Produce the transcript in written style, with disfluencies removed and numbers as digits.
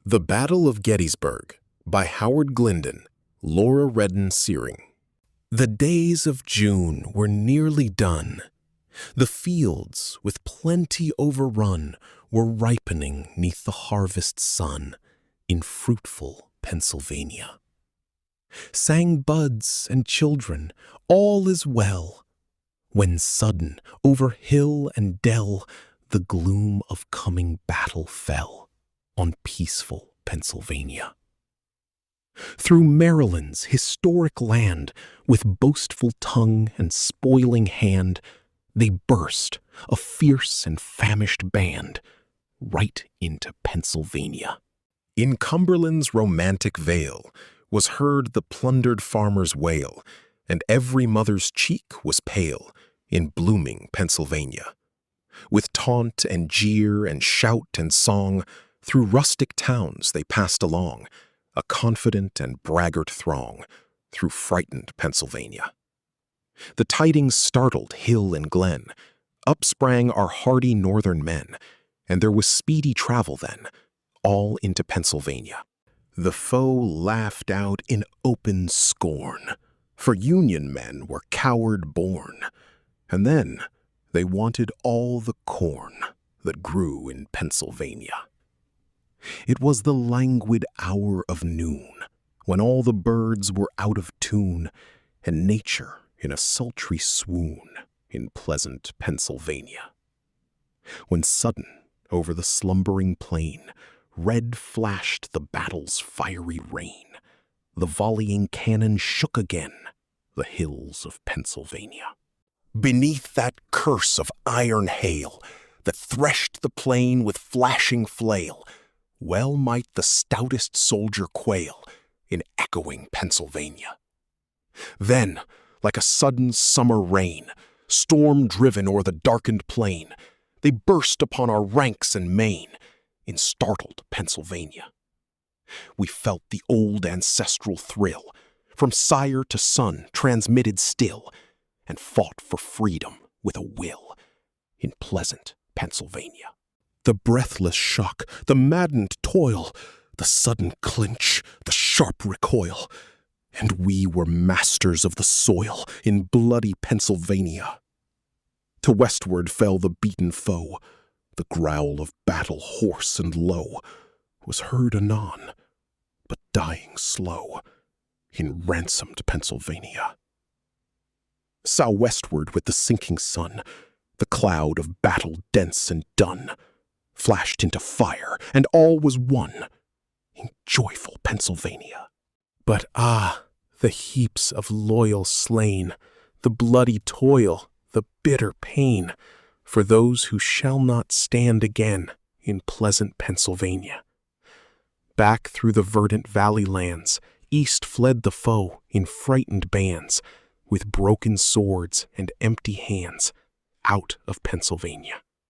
The Battle of Gettysburg by Howard Glyndon, Laura Redden Searing. The days of June were nearly done. The fields, with plenty overrun, were ripening 'neath the harvest sun in fruitful Pennsylvania. Sang buds and children, all is well, when sudden, over hill and dell, the gloom of coming battle fell on peaceful Pennsylvania. Through Maryland's historic land, with boastful tongue and spoiling hand, they burst, a fierce and famished band, right into Pennsylvania. In Cumberland's romantic vale was heard the plundered farmer's wail, and every mother's cheek was pale in blooming Pennsylvania. With taunt and jeer and shout and song, through rustic towns they passed along, a confident and braggart throng, through frightened Pennsylvania. The tidings startled hill and glen. Up sprang our hardy northern men, and there was speedy travel then, all into Pennsylvania. The foe laughed out in open scorn, for Union men were coward born, and then they wanted all the corn that grew in Pennsylvania. It was the languid hour of noon, when all the birds were out of tune, and nature in a sultry swoon in pleasant Pennsylvania. When sudden, over the slumbering plain, red flashed the battle's fiery rain, the volleying cannon shook again the hills of Pennsylvania. Beneath that curse of iron hail that threshed the plain with flashing flail, well might the stoutest soldier quail in echoing Pennsylvania. Then, like a sudden summer rain, storm-driven o'er the darkened plain, they burst upon our ranks and main in startled Pennsylvania. We felt the old ancestral thrill, from sire to son transmitted still, and fought for freedom with a will in pleasant Pennsylvania. The breathless shock, the maddened toil, the sudden clinch, the sharp recoil, and we were masters of the soil in bloody Pennsylvania. To westward fell the beaten foe. The growl of battle hoarse and low was heard anon, but dying slow in ransomed Pennsylvania. Southwestward with the sinking sun, the cloud of battle dense and dun flashed into fire, and all was won in joyful Pennsylvania. But the heaps of loyal slain, the bloody toil, the bitter pain, for those who shall not stand again in pleasant Pennsylvania. Back through the verdant valley lands, east fled the foe in frightened bands, with broken swords and empty hands, out of Pennsylvania.